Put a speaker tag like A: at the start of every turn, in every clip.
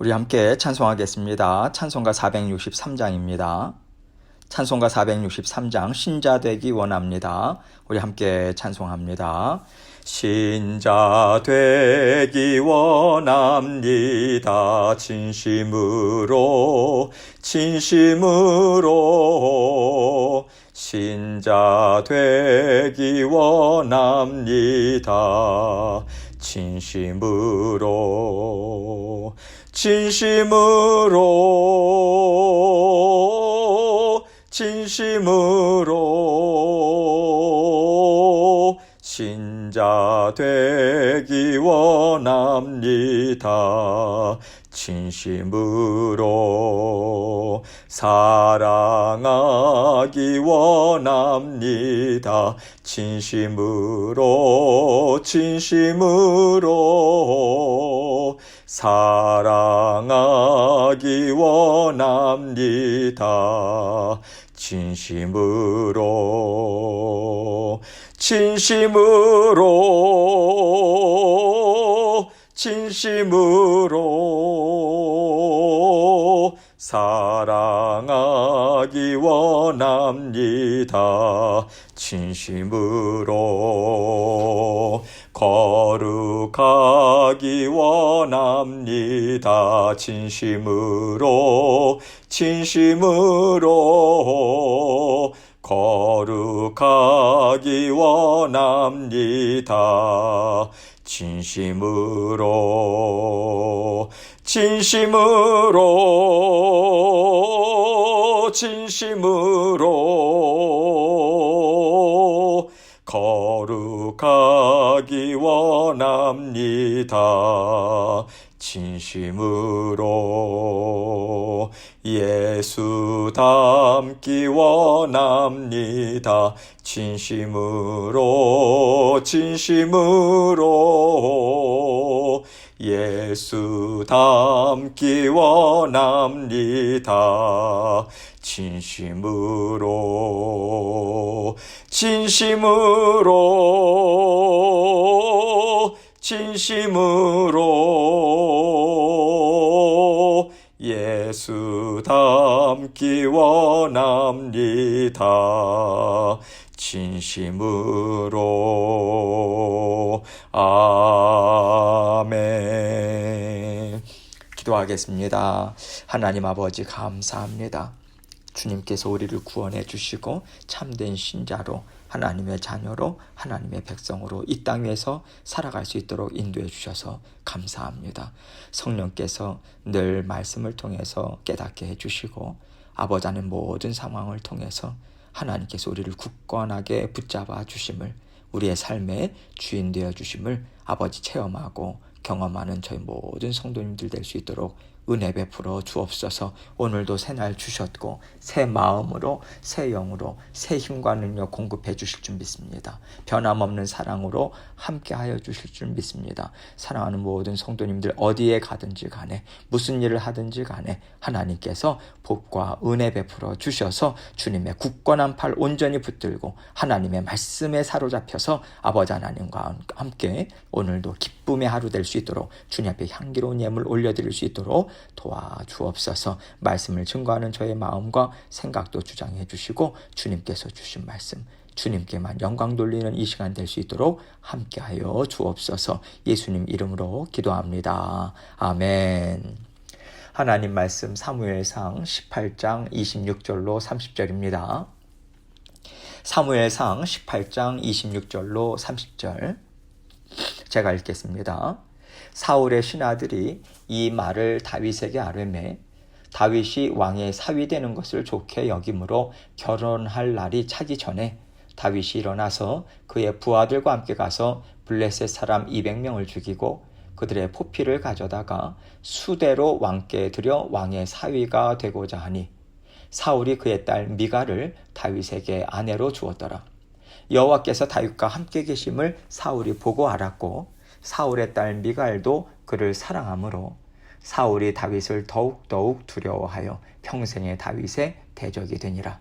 A: 우리 함께 찬송하겠습니다. 찬송가 463장입니다. 찬송가 463장 신자 되기 원합니다. 우리 함께 찬송합니다. 신자 되기 원합니다. 진심으로 신자 되기 원합니다. 진심으로 신자 되기 원합니다. 진심으로 사랑하기 원합니다. 진심으로 사랑하기 원합니다. 진심으로 사랑하기 원합니다. 진심으로 거룩하기 원합니다. 진심으로 거룩하기 원합니다. 진심으로 거룩하기 원합니다. 진심으로 예수 닮기 원합니다. 진심으로 예수 닮기 원합니다. 진심으로 예수 닮기 원합니다. 진심으로 아멘. 기도하겠습니다. 하나님 아버지 감사합니다. 주님께서 우리를 구원해 주시고 참된 신자로 하나님의 자녀로 하나님의 백성으로 이 땅 위에서 살아갈 수 있도록 인도해 주셔서 감사합니다. 성령께서 늘 말씀을 통해서 깨닫게 해주시고 아버지 하나님 모든 상황을 통해서 하나님께서 우리를 굳건하게 붙잡아 주심을, 우리의 삶의 주인 되어 주심을 아버지 체험하고 경험하는 저희 모든 성도님들 될 수 있도록 은혜 베풀어 주옵소서. 오늘도 새날 주셨고 새 마음으로 새 영으로 새 힘과 능력 공급해 주실 줄 믿습니다. 변함없는 사랑으로 함께하여 주실 줄 믿습니다. 사랑하는 모든 성도님들 어디에 가든지 간에 무슨 일을 하든지 간에 하나님께서 복과 은혜 베풀어 주셔서 주님의 굳건한 팔 온전히 붙들고 하나님의 말씀에 사로잡혀서 아버지 하나님과 함께 오늘도 기쁨의 하루 될 수 있도록 주님 앞에 향기로운 예물 올려드릴 수 있도록 도와주옵소서. 말씀을 증거하는 저의 마음과 생각도 주장해 주시고 주님께서 주신 말씀 주님께만 영광 돌리는 이 시간 될 수 있도록 함께하여 주옵소서. 예수님 이름으로 기도합니다. 아멘. 하나님 말씀 사무엘상 18장 26절로 30절입니다. 사무엘상 18장 26절로 30절 제가 읽겠습니다. 사울의 신하들이 이 말을 다윗에게 아뢰매 다윗이 왕의 사위 되는 것을 좋게 여김으로 결혼할 날이 차기 전에 다윗이 일어나서 그의 부하들과 함께 가서 블레셋 사람 200명을 죽이고 그들의 포피를 가져다가 수대로 왕께 드려 왕의 사위가 되고자 하니 사울이 그의 딸 미갈을 다윗에게 아내로 주었더라. 여호와께서 다윗과 함께 계심을 사울이 보고 알았고 사울의 딸 미갈도 그를 사랑하므로 사울이 다윗을 더욱 두려워하여 평생의 다윗의 대적이 되니라.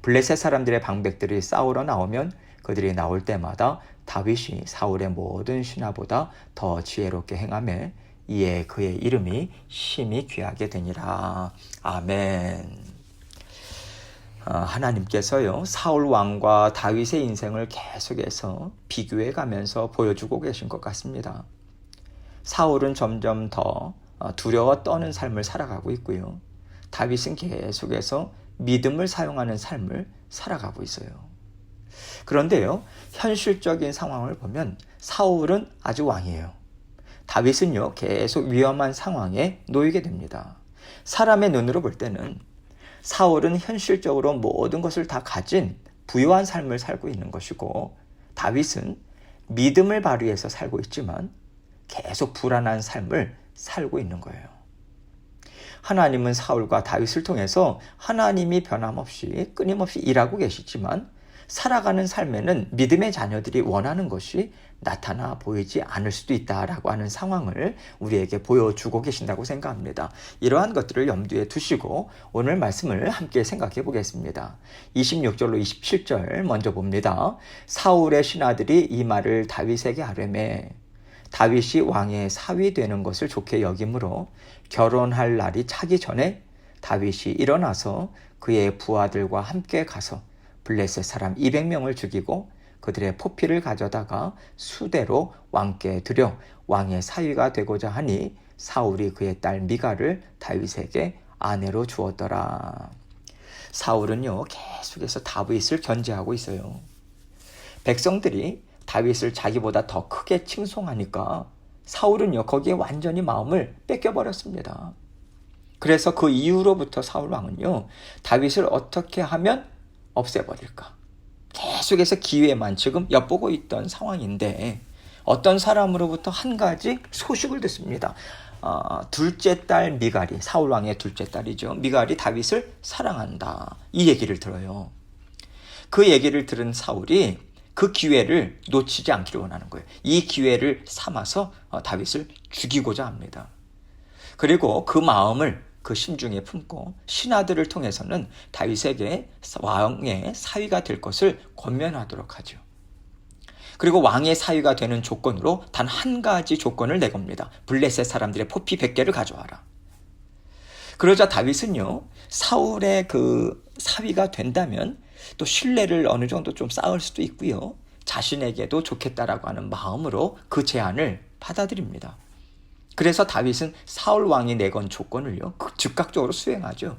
A: 블레셋 사람들의 방백들이 싸우러 나오면 그들이 나올 때마다 다윗이 사울의 모든 신하보다 더 지혜롭게 행하며 이에 그의 이름이 심히 귀하게 되니라. 아멘. 하나님께서요, 사울 왕과 다윗의 인생을 계속해서 비교해 가면서 보여주고 계신 것 같습니다. 사울은 점점 더 두려워 떠는 삶을 살아가고 있고요. 다윗은 계속해서 믿음을 사용하는 삶을 살아가고 있어요. 그런데요, 현실적인 상황을 보면 사울은 아주 왕이에요. 다윗은요, 계속 위험한 상황에 놓이게 됩니다. 사람의 눈으로 볼 때는 사울은 현실적으로 모든 것을 다 가진 부유한 삶을 살고 있는 것이고, 다윗은 믿음을 발휘해서 살고 있지만 계속 불안한 삶을 살고 있는 거예요. 하나님은 사울과 다윗을 통해서 하나님이 변함없이 끊임없이 일하고 계시지만 살아가는 삶에는 믿음의 자녀들이 원하는 것이 나타나 보이지 않을 수도 있다라고 하는 상황을 우리에게 보여주고 계신다고 생각합니다. 이러한 것들을 염두에 두시고 오늘 말씀을 함께 생각해 보겠습니다. 26절로 27절 먼저 봅니다. 사울의 신하들이 이 말을 다윗에게 하려매 다윗이 왕의 사위 되는 것을 좋게 여김으로 결혼할 날이 차기 전에 다윗이 일어나서 그의 부하들과 함께 가서 블레셋 사람 200명을 죽이고 그들의 포피를 가져다가 수대로 왕께 드려 왕의 사위가 되고자 하니 사울이 그의 딸 미갈을 다윗에게 아내로 주었더라. 사울은요, 계속해서 다윗을 견제하고 있어요. 백성들이 다윗을 자기보다 더 크게 칭송하니까 사울은요, 거기에 완전히 마음을 뺏겨버렸습니다. 그래서 그 이후로부터 사울 왕은요, 다윗을 어떻게 하면 없애버릴까? 계속해서 기회만 지금 엿보고 있던 상황인데 어떤 사람으로부터 한 가지 소식을 듣습니다. 둘째 딸 미갈이, 사울 왕의 둘째 딸이죠. 미갈이 다윗을 사랑한다. 이 얘기를 들어요. 그 얘기를 들은 사울이 그 기회를 놓치지 않기를 원하는 거예요. 이 기회를 삼아서 다윗을 죽이고자 합니다. 그리고 그 마음을 그 심중에 품고 신하들을 통해서는 다윗에게 왕의 사위가 될 것을 권면하도록 하죠. 그리고 왕의 사위가 되는 조건으로 단 한 가지 조건을 내겁니다. 블레셋 사람들의 포피 100개를 가져와라. 그러자 다윗은요, 사울의 그 사위가 된다면 또 신뢰를 어느 정도 좀 쌓을 수도 있고요, 자신에게도 좋겠다라고 하는 마음으로 그 제안을 받아들입니다. 그래서 다윗은 사울 왕이 내건 조건을요, 즉각적으로 수행하죠.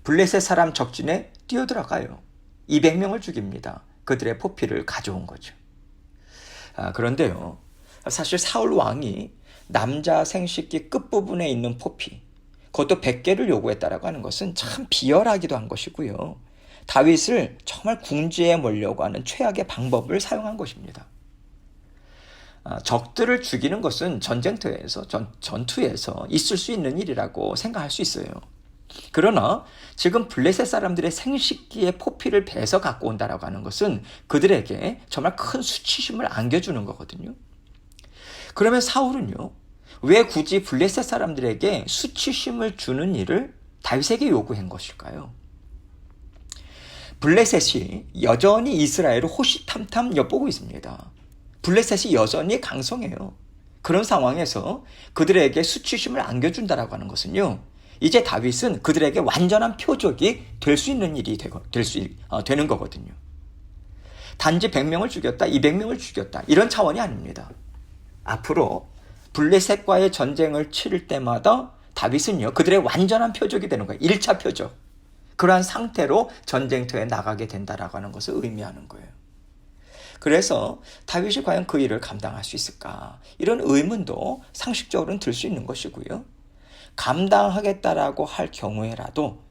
A: 블레셋 사람 적진에 뛰어들어가요. 200명을 죽입니다. 그들의 포피를 가져온 거죠. 그런데요, 사실 사울 왕이 남자 생식기 끝부분에 있는 포피, 그것도 100개를 요구했다라고 하는 것은 참 비열하기도 한 것이고요, 다윗을 정말 궁지에 몰려고 하는 최악의 방법을 사용한 것입니다. 적들을 죽이는 것은 전투에서 있을 수 있는 일이라고 생각할 수 있어요. 그러나 지금 블레셋 사람들의 생식기의 포피를 베서 갖고 온다라고 하는 것은 그들에게 정말 큰 수치심을 안겨주는 거거든요. 그러면 사울은요, 왜 굳이 블레셋 사람들에게 수치심을 주는 일을 다윗에게 요구한 것일까요? 블레셋이 여전히 이스라엘을 호시탐탐 엿보고 있습니다. 블레셋이 여전히 강성해요. 그런 상황에서 그들에게 수치심을 안겨준다라고 하는 것은요, 이제 다윗은 그들에게 완전한 표적이 될 수 있는 일이 되는 거거든요. 단지 100명을 죽였다, 200명을 죽였다, 이런 차원이 아닙니다. 앞으로 블레셋과의 전쟁을 치를 때마다 다윗은요, 그들의 완전한 표적이 되는 거예요. 1차 표적. 그러한 상태로 전쟁터에 나가게 된다라고 하는 것을 의미하는 거예요. 그래서 다윗이 과연 그 일을 감당할 수 있을까? 이런 의문도 상식적으로는 들 수 있는 것이고요. 감당하겠다라고 할 경우에라도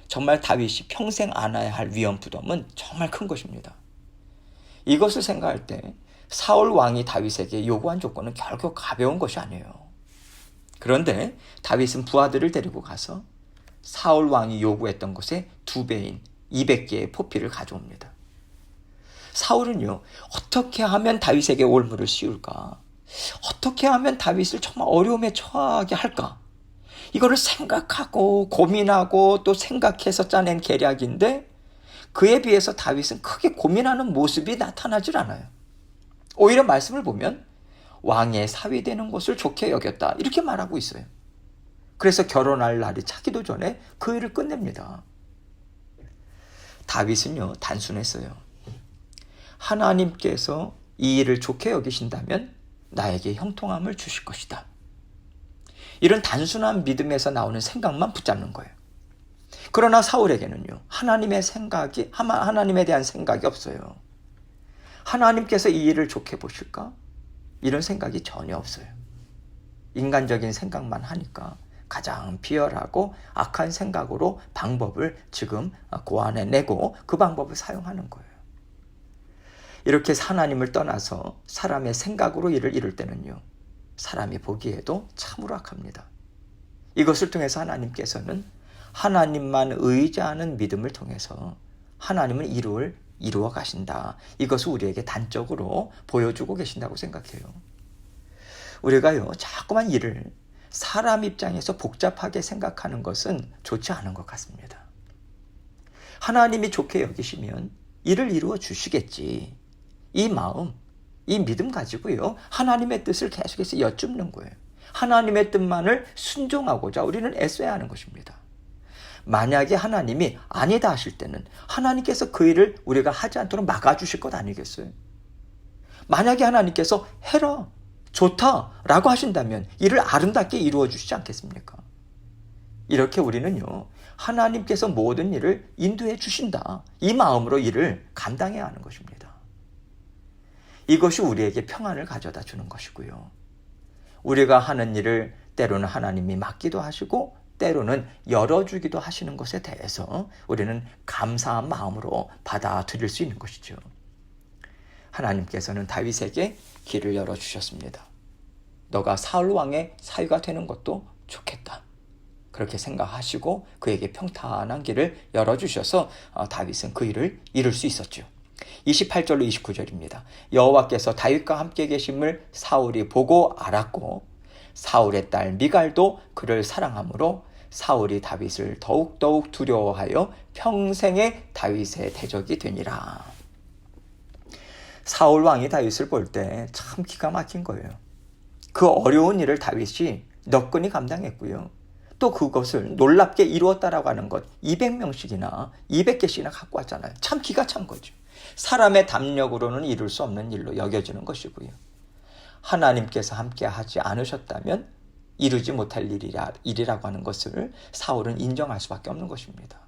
A: 정말 다윗이 평생 안아야 할 위험 부담은 정말 큰 것입니다. 이것을 생각할 때 사울 왕이 다윗에게 요구한 조건은 결코 가벼운 것이 아니에요. 그런데 다윗은 부하들을 데리고 가서 사울 왕이 요구했던 것의 2배인 200개의 포피를 가져옵니다. 사울은요, 어떻게 하면 다윗에게 올무를 씌울까? 어떻게 하면 다윗을 정말 어려움에 처하게 할까? 이거를 생각하고 고민하고 또 생각해서 짜낸 계략인데 그에 비해서 다윗은 크게 고민하는 모습이 나타나질 않아요. 오히려 말씀을 보면 왕의 사위 되는 것을 좋게 여겼다. 이렇게 말하고 있어요. 그래서 결혼할 날이 차기도 전에 그 일을 끝냅니다. 다윗은요, 단순했어요. 하나님께서 이 일을 좋게 여기신다면 나에게 형통함을 주실 것이다. 이런 단순한 믿음에서 나오는 생각만 붙잡는 거예요. 그러나 사울에게는요, 하나님에 대한 생각이 없어요. 하나님께서 이 일을 좋게 보실까? 이런 생각이 전혀 없어요. 인간적인 생각만 하니까 가장 비열하고 악한 생각으로 방법을 지금 고안해내고 그 방법을 사용하는 거예요. 이렇게 하나님을 떠나서 사람의 생각으로 일을 이룰 때는요, 사람이 보기에도 참으로 악합니다. 이것을 통해서 하나님께서는 하나님만 의지하는 믿음을 통해서 하나님은 이루어 가신다. 이것을 우리에게 단적으로 보여주고 계신다고 생각해요. 우리가요, 자꾸만 일을 사람 입장에서 복잡하게 생각하는 것은 좋지 않은 것 같습니다. 하나님이 좋게 여기시면 일을 이루어 주시겠지. 이 마음, 이 믿음 가지고요, 하나님의 뜻을 계속해서 여쭙는 거예요. 하나님의 뜻만을 순종하고자 우리는 애써야 하는 것입니다. 만약에 하나님이 아니다 하실 때는 하나님께서 그 일을 우리가 하지 않도록 막아주실 것 아니겠어요? 만약에 하나님께서 해라, 좋다라고 하신다면 이를 아름답게 이루어 주시지 않겠습니까? 이렇게 우리는요, 하나님께서 모든 일을 인도해 주신다, 이 마음으로 일을 감당해야 하는 것입니다. 이것이 우리에게 평안을 가져다 주는 것이고요. 우리가 하는 일을 때로는 하나님이 막기도 하시고 때로는 열어주기도 하시는 것에 대해서 우리는 감사한 마음으로 받아들일 수 있는 것이죠. 하나님께서는 다윗에게 길을 열어주셨습니다. 너가 사울 왕의 사위가 되는 것도 좋겠다. 그렇게 생각하시고 그에게 평탄한 길을 열어주셔서 다윗은 그 일을 이룰 수 있었죠. 28절로 29절입니다. 여호와께서 다윗과 함께 계심을 사울이 보고 알았고 사울의 딸 미갈도 그를 사랑하므로 사울이 다윗을 더욱더욱 두려워하여 평생의 다윗의 대적이 되니라. 사울 왕이 다윗을 볼 때 참 기가 막힌 거예요. 그 어려운 일을 다윗이 너끈히 감당했고요. 또 그것을 놀랍게 이루었다라고 하는 것 200명씩이나 200개씩이나 갖고 왔잖아요. 참 기가 찬 거죠. 사람의 담력으로는 이룰 수 없는 일로 여겨지는 것이고요. 하나님께서 함께 하지 않으셨다면 이루지 못할 일이라고 하는 것을 사울은 인정할 수밖에 없는 것입니다.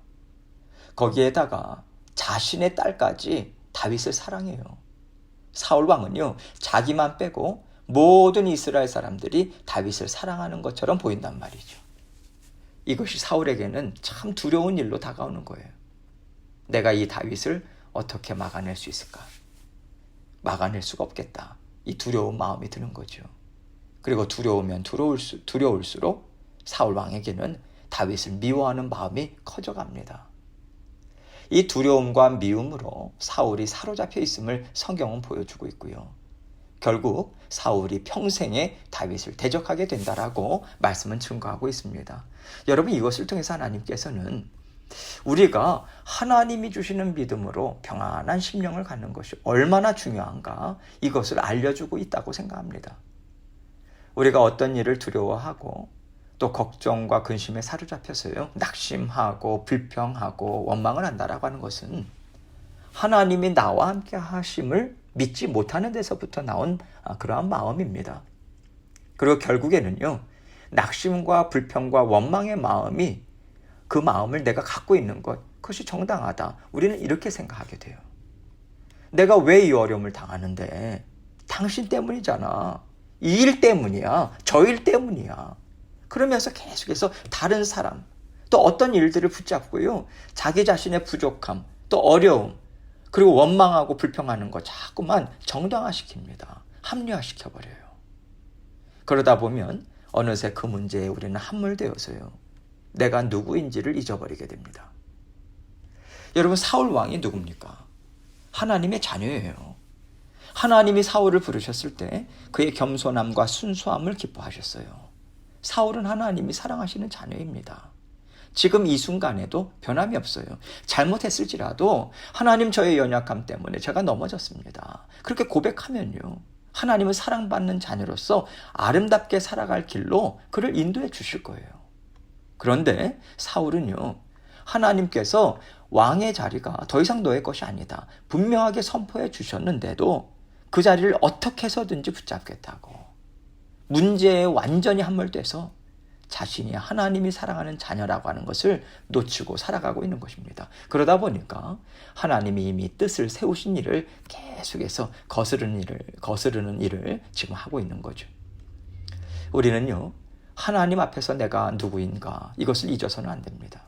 A: 거기에다가 자신의 딸까지 다윗을 사랑해요. 사울 왕은요, 자기만 빼고 모든 이스라엘 사람들이 다윗을 사랑하는 것처럼 보인단 말이죠. 이것이 사울에게는 참 두려운 일로 다가오는 거예요. 내가 이 다윗을 어떻게 막아낼 수 있을까? 막아낼 수가 없겠다. 이 두려운 마음이 드는 거죠. 그리고 두려우면 두려울수록 사울 왕에게는 다윗을 미워하는 마음이 커져갑니다. 이 두려움과 미움으로 사울이 사로잡혀 있음을 성경은 보여주고 있고요. 결국 사울이 평생에 다윗을 대적하게 된다라고 말씀은 증거하고 있습니다. 여러분, 이것을 통해서 하나님께서는 우리가 하나님이 주시는 믿음으로 평안한 심령을 갖는 것이 얼마나 중요한가, 이것을 알려주고 있다고 생각합니다. 우리가 어떤 일을 두려워하고 또 걱정과 근심에 사로잡혀서요, 낙심하고 불평하고 원망을 한다라고 하는 것은 하나님이 나와 함께 하심을 믿지 못하는 데서부터 나온 그러한 마음입니다. 그리고 결국에는요, 낙심과 불평과 원망의 마음이 그 마음을 내가 갖고 있는 것, 그것이 정당하다. 우리는 이렇게 생각하게 돼요. 내가 왜 이 어려움을 당하는데? 당신 때문이잖아. 이 일 때문이야. 저 일 때문이야. 그러면서 계속해서 다른 사람, 또 어떤 일들을 붙잡고요, 자기 자신의 부족함, 또 어려움, 그리고 원망하고 불평하는 거 자꾸만 정당화시킵니다. 합리화시켜버려요. 그러다 보면 어느새 그 문제에 우리는 함몰되어서요, 내가 누구인지를 잊어버리게 됩니다. 여러분, 사울 왕이 누굽니까? 하나님의 자녀예요. 하나님이 사울을 부르셨을 때 그의 겸손함과 순수함을 기뻐하셨어요. 사울은 하나님이 사랑하시는 자녀입니다. 지금 이 순간에도 변함이 없어요. 잘못했을지라도 하나님, 저의 연약함 때문에 제가 넘어졌습니다. 그렇게 고백하면요, 하나님을 사랑받는 자녀로서 아름답게 살아갈 길로 그를 인도해 주실 거예요. 그런데 사울은요, 하나님께서 왕의 자리가 더 이상 너의 것이 아니다 분명하게 선포해 주셨는데도 그 자리를 어떻게 해서든지 붙잡겠다고 문제에 완전히 함몰돼서 자신이 하나님이 사랑하는 자녀라고 하는 것을 놓치고 살아가고 있는 것입니다. 그러다 보니까 하나님이 이미 뜻을 세우신 일을 계속해서 거스르는 일을 지금 하고 있는 거죠. 우리는요, 하나님 앞에서 내가 누구인가 이것을 잊어서는 안 됩니다.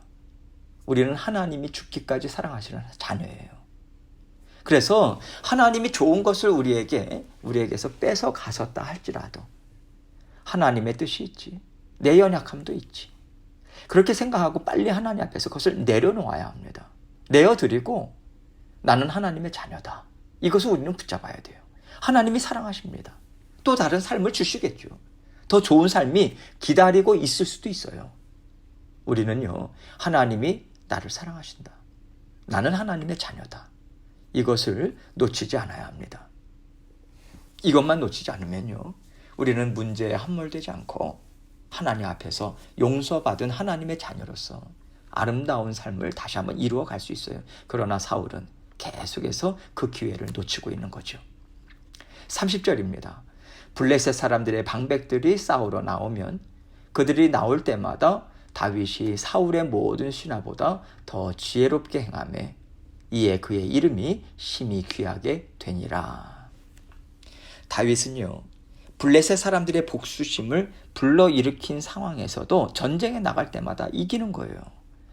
A: 우리는 하나님이 죽기까지 사랑하시는 자녀예요. 그래서 하나님이 좋은 것을 우리에게서 뺏어 가셨다 할지라도 하나님의 뜻이 있지. 내 연약함도 있지. 그렇게 생각하고 빨리 하나님 앞에서 그것을 내려놓아야 합니다. 내어드리고 나는 하나님의 자녀다. 이것을 우리는 붙잡아야 돼요. 하나님이 사랑하십니다. 또 다른 삶을 주시겠죠. 더 좋은 삶이 기다리고 있을 수도 있어요. 우리는요, 하나님이 나를 사랑하신다. 나는 하나님의 자녀다. 이것을 놓치지 않아야 합니다. 이것만 놓치지 않으면요, 우리는 문제에 함몰되지 않고 하나님 앞에서 용서받은 하나님의 자녀로서 아름다운 삶을 다시 한번 이루어 갈 수 있어요. 그러나 사울은 계속해서 그 기회를 놓치고 있는 거죠. 30절입니다. 블레셋 사람들의 방백들이 싸우러 나오면 그들이 나올 때마다 다윗이 사울의 모든 신하보다 더 지혜롭게 행하매 이에 그의 이름이 심히 귀하게 되니라. 다윗은요, 블레셋 사람들의 복수심을 불러일으킨 상황에서도 전쟁에 나갈 때마다 이기는 거예요.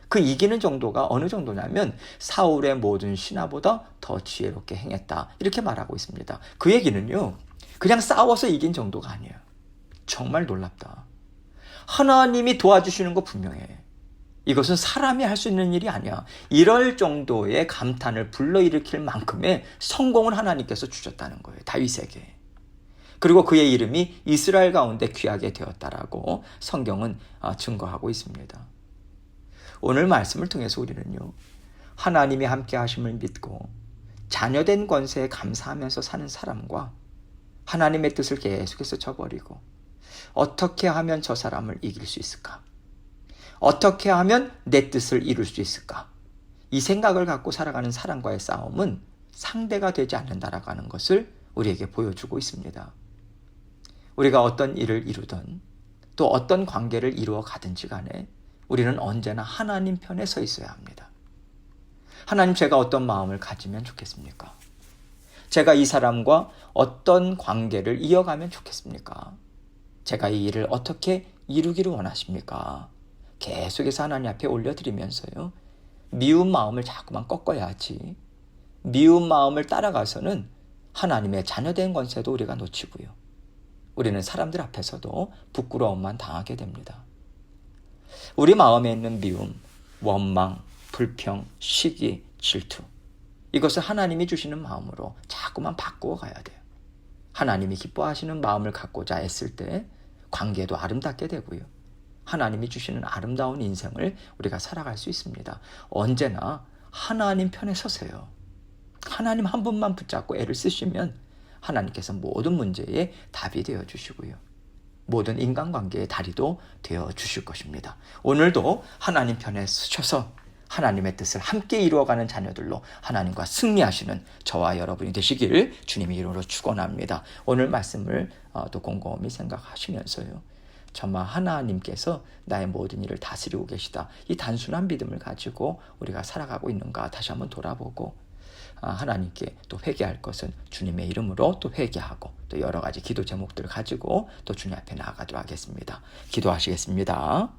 A: 그 이기는 정도가 어느 정도냐면 사울의 모든 신하보다 더 지혜롭게 행했다. 이렇게 말하고 있습니다. 그 얘기는요, 그냥 싸워서 이긴 정도가 아니에요. 정말 놀랍다. 하나님이 도와주시는 거 분명해. 이것은 사람이 할 수 있는 일이 아니야. 이럴 정도의 감탄을 불러일으킬 만큼의 성공을 하나님께서 주셨다는 거예요. 다윗에게. 그리고 그의 이름이 이스라엘 가운데 귀하게 되었다라고 성경은 증거하고 있습니다. 오늘 말씀을 통해서 우리는요, 하나님이 함께 하심을 믿고 자녀된 권세에 감사하면서 사는 사람과 하나님의 뜻을 계속해서 저버리고 어떻게 하면 저 사람을 이길 수 있을까? 어떻게 하면 내 뜻을 이룰 수 있을까? 이 생각을 갖고 살아가는 사람과의 싸움은 상대가 되지 않는다라고 하는 것을 우리에게 보여주고 있습니다. 우리가 어떤 일을 이루든 또 어떤 관계를 이루어 가든지 간에 우리는 언제나 하나님 편에 서 있어야 합니다. 하나님, 제가 어떤 마음을 가지면 좋겠습니까? 제가 이 사람과 어떤 관계를 이어가면 좋겠습니까? 제가 이 일을 어떻게 이루기를 원하십니까? 계속해서 하나님 앞에 올려드리면서요, 미운 마음을 자꾸만 꺾어야지. 미운 마음을 따라가서는 하나님의 자녀된 권세도 우리가 놓치고요, 우리는 사람들 앞에서도 부끄러움만 당하게 됩니다. 우리 마음에 있는 미움, 원망, 불평, 시기, 질투, 이것을 하나님이 주시는 마음으로 자꾸만 바꾸어 가야 돼요. 하나님이 기뻐하시는 마음을 갖고자 애쓸 때 관계도 아름답게 되고요, 하나님이 주시는 아름다운 인생을 우리가 살아갈 수 있습니다. 언제나 하나님 편에 서세요. 하나님 한 분만 붙잡고 애를 쓰시면 하나님께서 모든 문제에 답이 되어주시고요, 모든 인간관계의 다리도 되어주실 것입니다. 오늘도 하나님 편에 서셔서 하나님의 뜻을 함께 이루어가는 자녀들로 하나님과 승리하시는 저와 여러분이 되시길 주님의 이름으로 축원합니다. 오늘 말씀을 또 곰곰이 생각하시면서요, 정말 하나님께서 나의 모든 일을 다스리고 계시다, 이 단순한 믿음을 가지고 우리가 살아가고 있는가 다시 한번 돌아보고 하나님께 또 회개할 것은 주님의 이름으로 또 회개하고 또 여러 가지 기도 제목들을 가지고 또 주님 앞에 나아가도록 하겠습니다. 기도하시겠습니다.